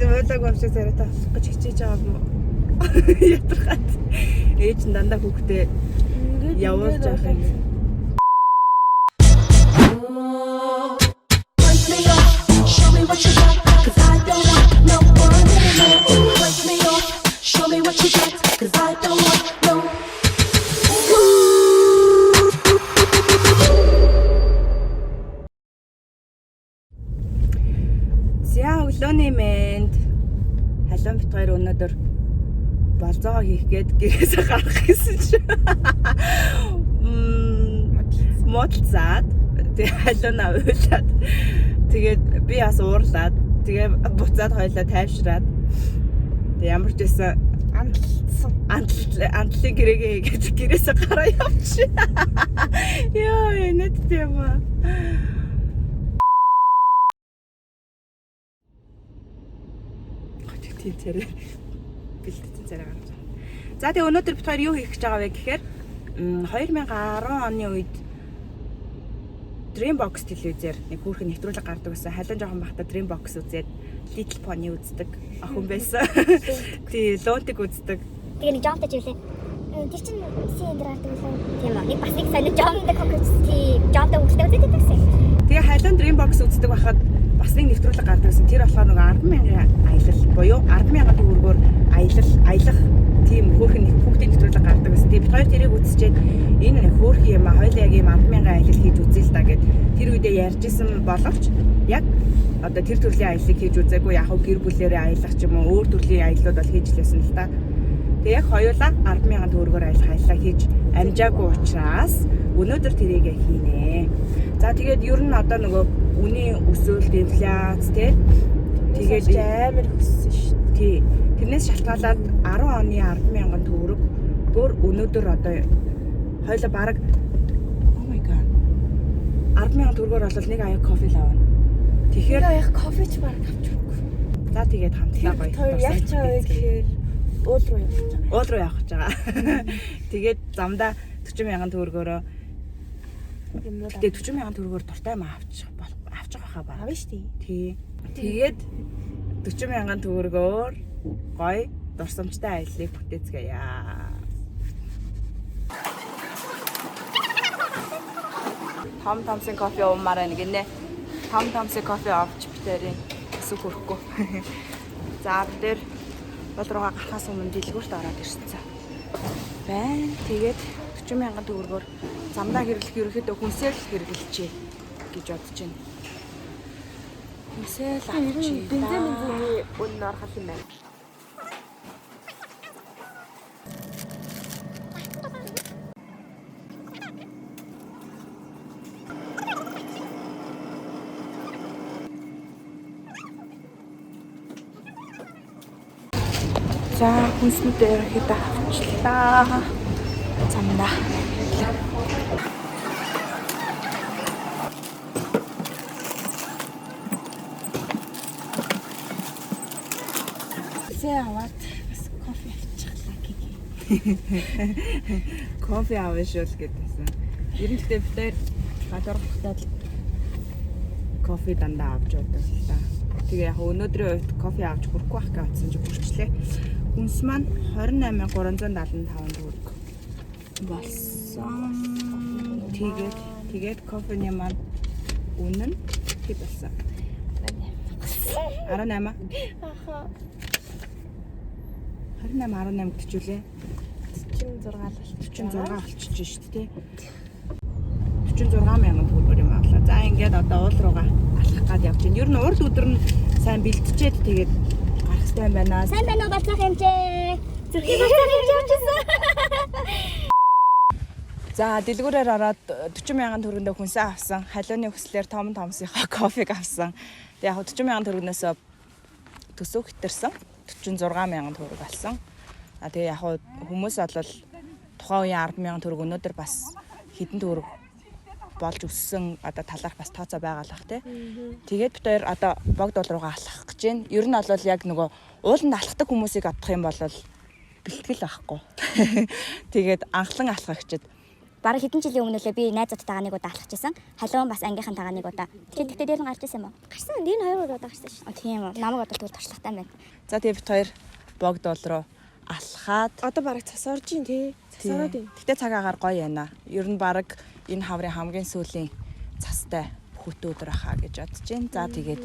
Ойлаг амшиг царайтай авах гэж хичээж байгаа юм уу? Ятрахад. Ээж нь дандаа хүүхдээ явуулж байгаа юм. Show me what you got, 'cause I don't want no more. Wake me up, show me what you got, 'cause I don't want no. За өглөөний мэнд халуун бит хоёр өнөөдөр болзоогоо хийх гээд гэрээсээ гарах гэсэн чи. Модлцаад тэгээ халуунаа уйлаад тэгээд би бас уурлаад тэгээ буцаад хоёлаа тайвшраад тэг ямар ч байсан андлын гэрээгээ хийгээд гэрээсээ гараа явчих. Яа нэт тийм аа. Тийм царай бэлтгэсэн царай гарч байгаа. За тэгээ өнөөдөр бид хоёр юу хийх гэж байгаа вэ гэхээр 2010 оны үед Dreambox телевизээр нэг хүүхэн нэвтрүүлэг гардаг байсан. Халуун жоохон байхдаа Dreambox үзээд Little Pony үздэг охин байсан. Тий, Лонтиг үздэг. Тэгээ нэг жомтой ч үлээ. Тэр чинь син дээр гардаг байсан. Тийм аа. Нэг бас нэг сонир жомтой конкурс тий жомтой үлдээ үзээд байсан. Тэгээ халуун Dreambox үздэг байхад бас нэг нэвтрүүлэг гардаг гэсэн. Тэр болохоор нэг 10,000 аялал буюу 10,000 төгрөгөөр аялах тийм хөөрхөн хүүхдийн нэвтрүүлэг гардаг гэсэн. Тэгээ бид хоёр тэрийг үзчихээд энэ нэг хөөрхөн юм а хоёул яг ийм 10,000 аялал хийж үзье л та гэд тэр үедээ ярьжсэн боловч яг одоо тэр төрлийн аяллыг хийж үзээгүй яг гэр бүлээрээ аялах ч юм уу өөр төрлийн аяллууд бол хийж лээсэн л та. Тэгээ яг хоёулаа 10,000 төгрөгөөр аяллаа хийж амжаагүй учраас өнөөдөр тэрийг хийнэ. За тэгээд ер нь одоо нөгөө үнийн өсөлт, инфляц тэгээд амар өссөн шүү дээ. Тий. Тэрнээс шалтгаалаад 10 оны 10,000 төгрөг бүр өнөөдөр одоо хоёулаа бараг oh my god 10,000 төгрөгөөр бол нэг аяг кофе л авна. Тэгэхээр аяг кофеч бараг авчихгүй. За тэгээд хамтлаа гоё. Тэр яг ч аваа гэхээр уул руу явах гэж байгаа. Уул руу явах гэж байгаа. Тэгээд замдаа 40,000 төгрөгөөрөө тэгээд 40,000 төгрөгөөр дуртай маа авчих байхаа ба. Авна шүү дээ. Тий. Тэгээд 40,000 төгрөгөөр гоё дурсамжтай аяллыг бүтээцгээе. Том кофе уумаар байна гинэ. Том кофе авч битэрийн өсөв хөрөхгүй. За бид бол руугаа гарахаас өмнө дэлгүүрт ороод ирсэн. Байна. Тэгээд 40,000 төгрөгөөр замдаа хэрэглэх ерөөхдөө хүнсээ л хэрэглэчихье гэж бодож байна. Хүнсээ л авчи. Бензиний үнэ орох юм байна. За хүнснүүдээр хэд авчлаа. Замдаа. Аваад бас кофе авчихлаа гэх. Кофе авах шүүл гэдээсэн. Ер нь гэхдээ бид хоёр гадуур хахтаад кофе дандаа авч явдаг л та. Тэгээ яг өнөөдрийн хувьд кофе авч хүрэхгүй байх гэж бодсон чи хүрчлээ. Хүнс маань 28,375 төгрөг болсон. Тэгээд кофений маань үнэ нь хэд болсон? 18. Аха. 18 гэжүүлээ. 46 болчихж шүү дээ. 46,000 төгрөгөөр юм авлаа. За ингээд одоо уул руугаа алхах гад явж байна. Ер нь урд өдөр нь сайн бэлтжээд тэгээд гарах хэрэгтэй байна. Сайн байна уу болцох хэмжээ. Зүрхийг болцох хэмжээ авчихсан. За дэлгүүрээр ороод 40,000 төгрөгөндөө хүнсээ авсан. Халууны хүслээр томсынхаа кофег авсан. Тэгээд яг 40,000 төгрөгнөөс төсөв хэтэрсэн. 46,000 төгрөг болсон. Тэгээ яг хүмүүс бол тухайн үеийн 10,000 төгрөг өнөөдөр бас хэдэн төгрөг болж өссөн одоо талаарх бас тооцоо байгаалах тий. Тэгээд бид хоёр одоо богд бол руугаа алхах гэж байна. Ер нь бол яг нөгөө ууланд алхдаг хүмүүсийг авах юм бол бэлтгэл байхгүй. Тэгээд анхлан алхах гэчихэд бараг хэдэн жилийн өмнө лээ би найзуудтайгаа нэг удаа алхажсэн. Халуун бас ангийнхантайгаа нэг удаа. Тэгэхдээ дээр нь гарч ирсэн юм уу? Гарсан. Дээр нь 2 удаа гарсан шүү. Тийм үү. Намайг одоо тэгвэл туршлагатай байна. За тэгээ бид хоёр богдол руу алхаад Одоо бараг цас орж ийн тий. Цас ороод ийн. Гэтэ цаг агаар гоё яана. Ер нь баг энэ хаврын хамгийн сүүлийн цастай хөтөө өдөр ахаа гэж бодож байна. За тэгээд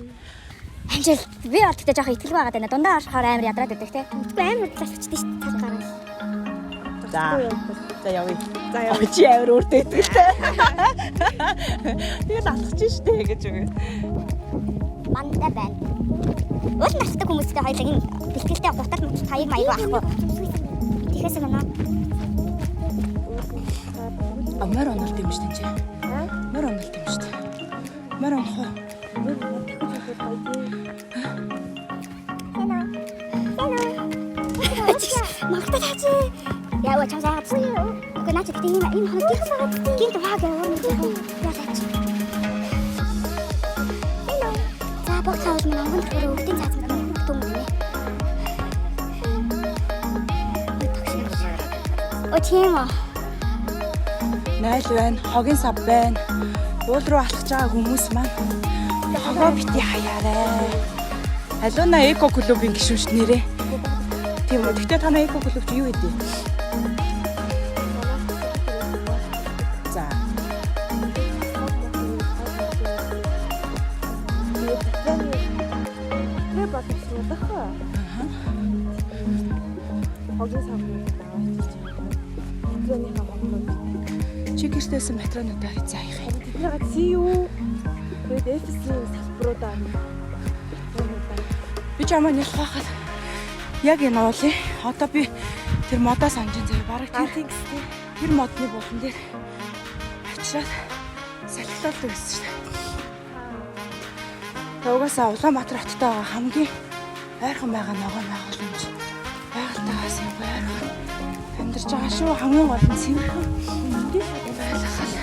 Амжилт. Би бол тэгтээ жоохон итгэлгүй байгаад байна. Дундаа орохоор амар ядраад байдаг те. Тэгвэл амар талчдээ шүү дээ. Цаг гараа. за явъя. За явъя. Чи амар өөртөө идэгтэй. Тэгээд алхаж штэ гэж үгүй. Мандаа байна. Уул настай хүмүүстэй хоёулаа энэ бэлтгэлтэй гутал хаяг маяг байхгүй. Тэхээс манай Мөр онолт юм штэ чи. Мөр онолт юм штэ. Мөр онох уу? Магтаа тааж. Яа чам заагаад. Үгүй наач гэдэг ийм хоног гинт ваг яалаач. За богц хаус минь ангон төрөө өвдөн цаасан юм байна. Тийм үү. Найл байна, хогийн сав байна. Уул руу алхаж байгаа хүмүүс маань хогоо бити хаяарай. Алуна эко клубын гишүүнч нэрээ. Тийм үү. Гэхдээ танай эко клуб чи юу гэдэг? За. Нэ батсан даа. Хогийн савны даваач. Тэний хамгаалал. Чи гэртээсэн матронуудаа заах юм. Тэднийг CU тэгээд FC-ийн салбаруудаа Би чамаа нэлэх байхад яг энэ уулын одоо би тэр модоо санаж заяа бараг тэр модны булан дээр очиад салхилуулдаг байсан шүү дээ. Угаасаа Улаанбаатар хотод байгаа хамгийн ойрхон байгаа ногоон байгууламж байгальтайгаас юм ойрхон амьдарч байгаа шүү. Хамгийн гол нь сэрхэн байлгахал.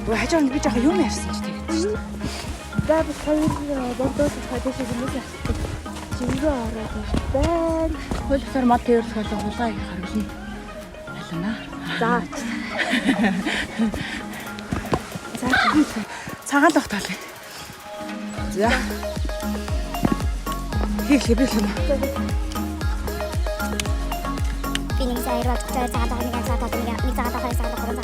Уу хажууд би жоохон юм ярьсан ч тэгээд шүү дээ. Габ хоёр бодоод хадаж юмээс жингээ ороод байна. Хөлтөр мод тэрх болон хулгай их харуулна. Алина. За. За цагаан лох тал. За. Хийх би юм. Би нэг сайраад цаа цаа нэг цаа цаа нэг цаа цаа цаа цаа цаа цаа цаа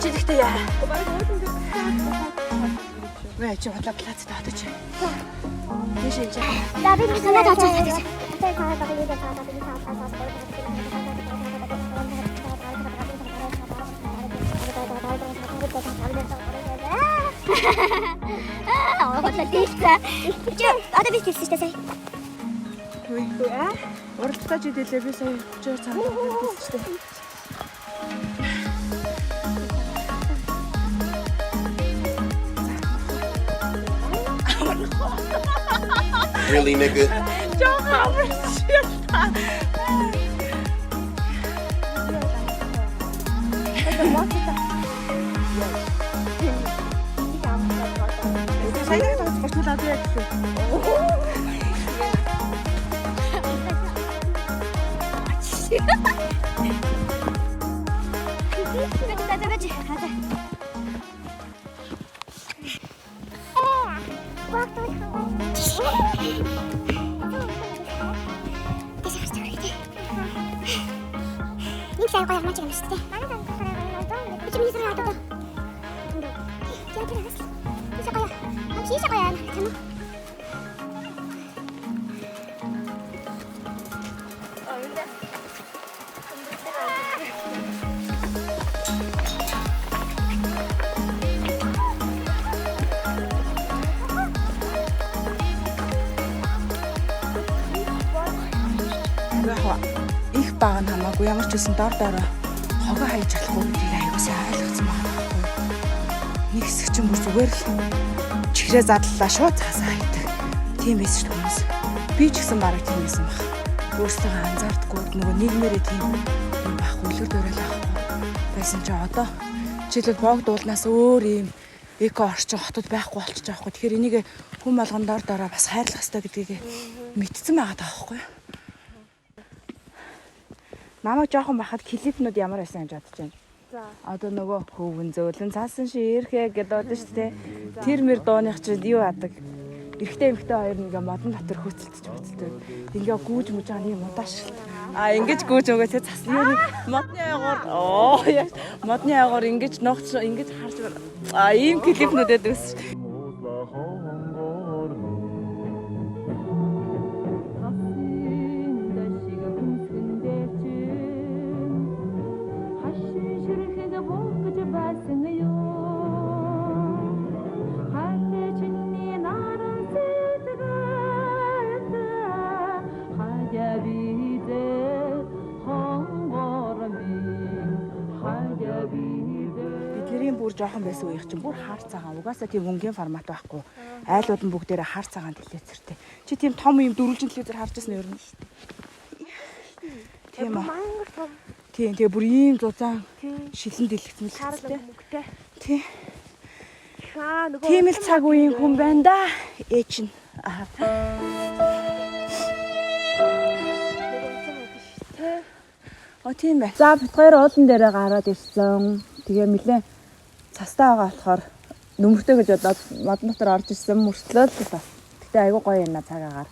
Чигтэй яа. Вэ чи хотлоо плац таатаж. Тийш ийж. Да би нэг санаа тааж. Одоо би хэлсэн шүү дээ сая. Үгүй ээ. Уралдаа ч хэлээ би сая 30 цаг хэлсэн шүү дээ. Really, nigga? Saya kayak macam ni, sih. Mana kan? Macam ni saya ada tu. Jangan terus. Bisa kayak, habis bisa kayak, sama. Их баг нь хамаагүй ямар ч үсэн дор дороо хогоо хайж чадахгүй гэдгийг аягуусаа ойлгоцсон байна. Нэг хэсэг чинь бүр зүгээр л чихрээ задлаа шууд цаасаа хайдаг. Тийм байсан шүү хүмүүс. Би ч гэсэн бараг тийм байсан баг. өөрсдөө анзаардаггүй нөгөө нийгмээрээ тийм бах үлгэр дуурайл авахгүй байсан чи одоо жишээлбэл богд уулнаас өөр ийм эко орчин хотод байхгүй болчих жоохоо. Тэгэхээр энийг хүм болгон дор дороо бас хайрлах хэрэгтэй гэдгийг мэдсэн байгаа даахгүй. Намайг жоохон бахад клипнүүд ямар байсан гэж бодож байна. За. Одоо нөгөө хөвгөн зөөлөн цаасан ширхээ гэдэг доо шүү дээ. Тэр мэр дууных чинь юу яадаг? Эрэгтэй эмэгтэй хоёр ингээ модон дотор хөөцөлдөж хөцөлдөг. Ингээ гүүж мүж байгаа юм удааш. Ингэж гүүж өгөөсөө цасны модны аягаар яа модны аягаар ингэж ногч ингэж харж ийм клипнүүдэд өсч. Бүр жоохон байсан үеих чинь бүр хаар цагаан. Угаасаа тийм өнгийн формат байхгүй. Айлууд нь бүгдээрээ хаар цагаан дэлгэцэртэй. Чи тийм том юм дөрвөлжин телевизээр харж байсан юм ерөн шүү дээ. Тийм үү. Тийм тэгээ бүр ийм зузаан шилэн дэлгэцэн л тийм. Тийм л цаг үеийн хүн байна да. Ээч нь. Тийм бай. За бит хоёр уулан дээрээ гараад ирсэн. Тэгээ нэлээ цастай байгаа болохоор нөмөртэй гэж бодоод модон дотор орж ирсэн мөртлөө л бас. Гэтэ айгүй гоё юм цагаагаар.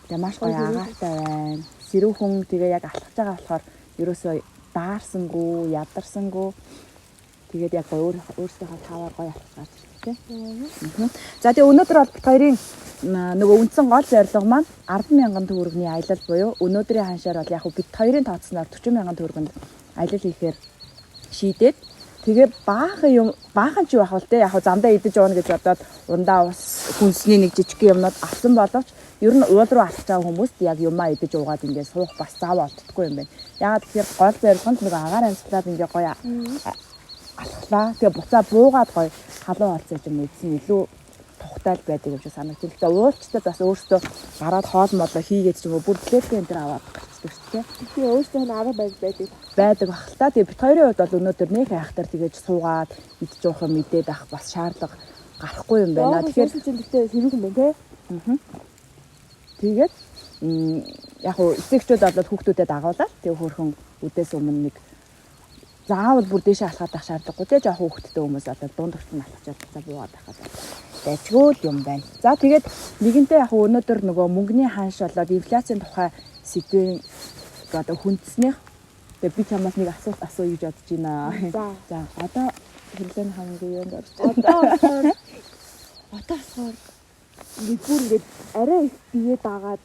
Тэгээ маш гоё агаартай байна. Сэрүүхэн тэгээ яг алхаж байгаа болохоор ерөөсөө даарсангүй, ядарсангүй. Тэгээд яг гоё өөрсдийнхөө таваар гоё алхаж гарч ирлээ тийм. За тэгээ өнөөдөр бол бит хоёрын нөгөө үндсэн гол зорилго маань 10,000 төгрөгийн аялал буюу өнөөдрийн ханшаар бол яг бит хоёрын тооцсноор 40,000 төгрөгөнд аялал хийхээр шийдээд тэгээ баахан ч байх бол те яг замдаа идэж явна гэж бодоод ундаа ус хүнсний нэг жижиг юмнууд авсан боловч ер нь уул руу алхаж байгаа хүмүүст яг юмаа идэж уугаад ингээд суух бас зав олддоггүй юм байна. Ягаад тэгэхээр гол зорилго нь нэг агаар амьсгалаад ингээд гоё алхлаа. Тэгээ буцаа буугаад гоё халуун олцсон юм үзсэн илүү тухтай л байдаг юм шиг санагдсан. Тэгээ уулчтад бас өөртөө гараад хоол молоо хийгээд ч юм уу бүр плеттэй энэ төр аваад гарчдаг шүү дээ. Тэгээ өөртөө нэг арга байдаг бах л та. Тэгээ бит хоёрын хувьд бол өнөөдөр нэг хайхтар тэгэж суугаад идж уух юм мэдээд ах бас шаардлага гарахгүй юм байна. Тэгэхээр чинь гэхдээ хэрэг юм байна те. Тэгээд яг хуу эцэгчүүд болоод хүүхдүүдэд дагуулаад тэгээ хөөрхөн үдээс өмнө нэг заавал бүр дээшээ алхаад ах шаардлагагүй те жоох хүүхдтэй хүмүүс болоод дунд орчим алхачаад за буугаад байхад дэжгүй юм байна. За тэгээд нэгэнтээ яг өнөөдөр нөгөө мөнгөний ханш болоод инфляцийн тухай сэдвийн одоо хүндснэх тэгээ би чамаас нэг асуулт асуу гэж бодож байна. За одоо хэрлэн хамгийн юм болж байна. Одоо болохоор нэг бүр ингээд арай их бие дагаад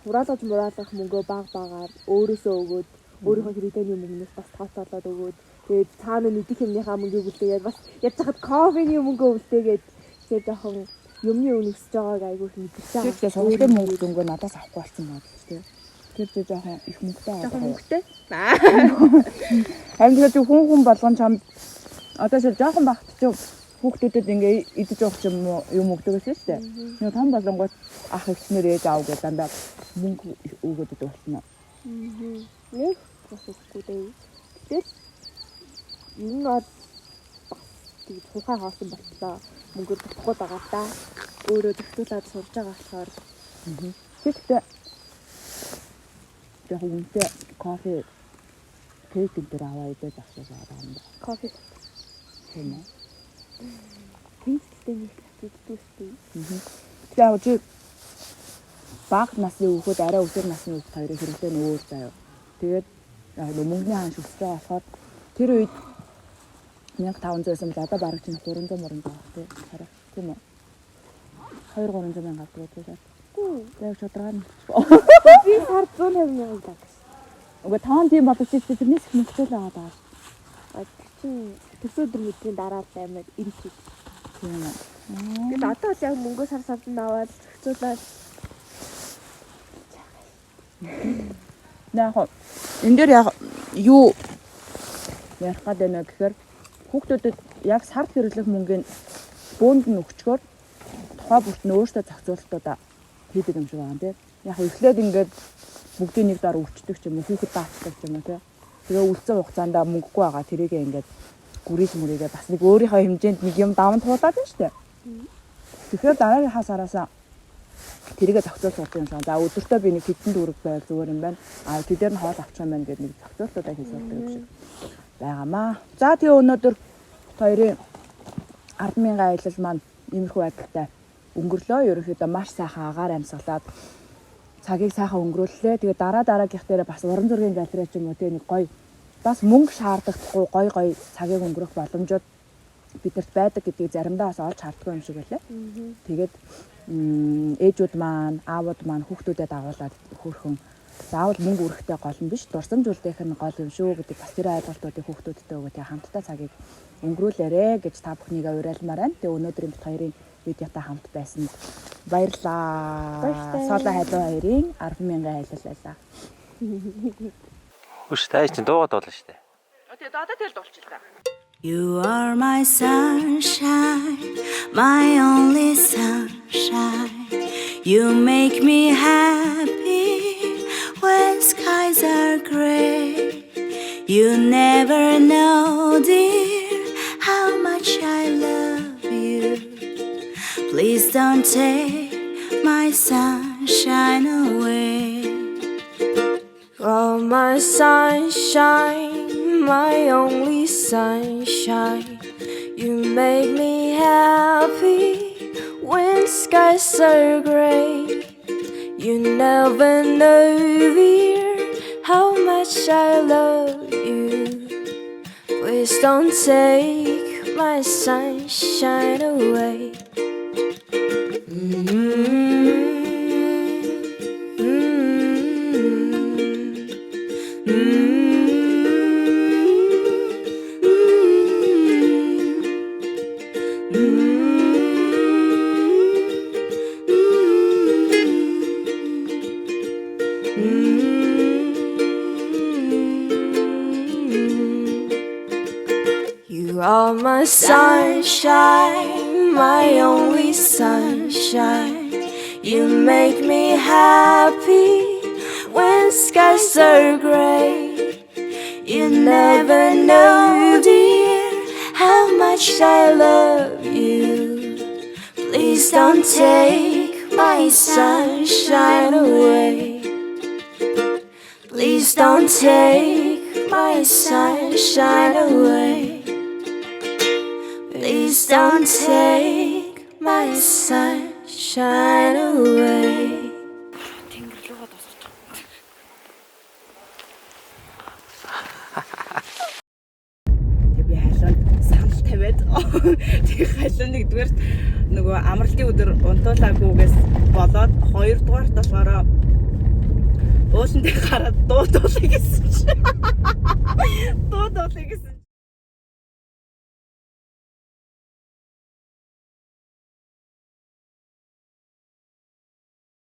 хураалгаж мураалгах мөнгөө багаар өөрөөсөө өгөөд өөрийнхөө хэрэгтэйний мөнгнөөс бас тооцоолоод өгөөд тэгээд цаана нэгдэх юмныхаа мөнгийг үлдээгээд бас яаж хаад кофений мөнгөө үлдээгээд тэгээд жоохон юмны үн өсөж байгааг айгүй их мэдчихэж байгаа. Тэгээд сургуулийн мөнгө дөнгөө надаас авахгүй болсон байна тийм. Тэр жоохон их мөнгөтэй байгаа. Жоохон мөнгөтэй. Харин тэгээд хүн болгон чамд одоо шил жоохон багт ч хүүхдүүдэд ингээ идэж уух юм юм өгдөг гэсэн шүү дээ. Нэг том болонгууд ах ихснэр ээж аав гэдэг дандаа мөнгө өгөөд идэх болно. Нэг бас үгүй дээ. Тэгэл энэ бол бас тийм тухай хоосон болтлоо. Мөнгө тутахгүй байгаа та. Өөрөө зөвхөлээд сурж байгаа болохоор. Тэгэхдээ яг үнэтэй кофе кейк дээр аваа идэж авчихсан байгаа юм байна. Кофе Тийм ээ. Тэнцтэй нэг тэгдүүстэй. Тэгээ чи баг насны хүүхэд арай өсвөр насны хүүхэд хоёрын хэрэглээ нь өөр заяа. Тэгээд мөнгөний ханш өссөн болохоор тэр үед 1500-аас нь одоо бараг чинь 300 мөрөнд байгаа тийм үү? 2-300 мянга авдаг тийм. Яг шударга нь. Би сар 150,000 таг. Уг тоон тийм боловч тэрнээс их мөнгөтэй л байгаа даа. Чин төсөөдөр мэдрээн дараа л аймаг ирэх. Тийм үү. Гэт одоо л яг мөнгөө сар сард нь аваад зохицуулаад яг энэ дээр яг юу ярих гээд байна гэхээр хүүхдүүдэд яг сард хэрэглэх мөнгөний бөөнд нь өгчгөр тухай бүрт нь өөртөө зохицуулалтуудаа хийдэг юм шиг байна тийм. Яг эхлээд ингээд бүгдийн нэг дор өвчтөг ч юм уу хүүхэд даацдаг ч юм уу тий. Тэгээ үлдсэн хугацаанд мөнгөгүй байгаа тэрийгээ ингээд гүрийж мүрийгээ бас нэг өөрийнхөө хэмжээнд нэг юм даван туулаад байна шүү дээ. Тэгэхээр дараагийнхаа сараасаа тэрийгээ зохицуулж сууж юм шиг. За өдөртөө би нэг хэдэн төгрөг байвал зүгээр юм байна. А тэдээр нь хоол авчих юм байна гэдэг нэг зохицуултуудаа хийж болдог юм шиг байгаамаа. За тэгээ өнөөдөр хоёрын 10,000 аялал маань иймэрхүү байдалтай өнгөрлөө. Ерөнхийдөө маш сайхан агаар амьсгалаад цагийг сайхан өнгөрүүллээ. Тэгээ дараагийнх дээр бас уран зургийн галерей ч юм уу тэгээ нэг гоё бас мөнгө шаардахгүй гоё цагийг өнгөрөх боломжууд бидэрт байдаг гэдгийг заримдаа бас олж харддаг юм шиг байлаа. Тэгээд ээжүүд маань, аавууд маань хүүхдүүдэд агуулад хөөрхөн заавал мөнгө өрөхтэй гол нь биш, дурсамжуулдах нь гол юм шүү гэдэг бас тэр ойлголтуудыг хүүхдүүдтэй өгөө тэг хамтдаа цагийг өнгөрүүлээрэ гэж та бүхнийгээ уриалмаар байна. Тэгээ өнөөдрийн бит хоёрын видеотой хамт байсан. Баярлалаа. Соло халуу хоёрын 10,000 аялал байлаа. Үш тааш чинь дуугаад болно шүү дээ. Тэгээ додоо тэл дуулчихлаа. You are my sunshine, my only sunshine. You make me happy when skies are gray. You never know, dear, how much I love you. Please don't take my sunshine away. Oh, my sunshine, my only sunshine. You make me happy when skies are gray. You never know, dear, how much I love you. Please don't take my sunshine away. You are my sunshine, my only sunshine. You make me happy when skies are gray. You never know, dear, how much I love you. Please don't take my sunshine away. Please don't take my sunshine away. Please don't take my sunshine away. Тэгээ би халуунд санал тавиад тэгээ халуун нэгдүгээр нөгөө амралтын өдөр унтуулаагүйгээс болоод хоёрдугаарт болохоор уулан дээр гараад дуудуулъя гэсэн чинь. Дуудуулъя гэсэн.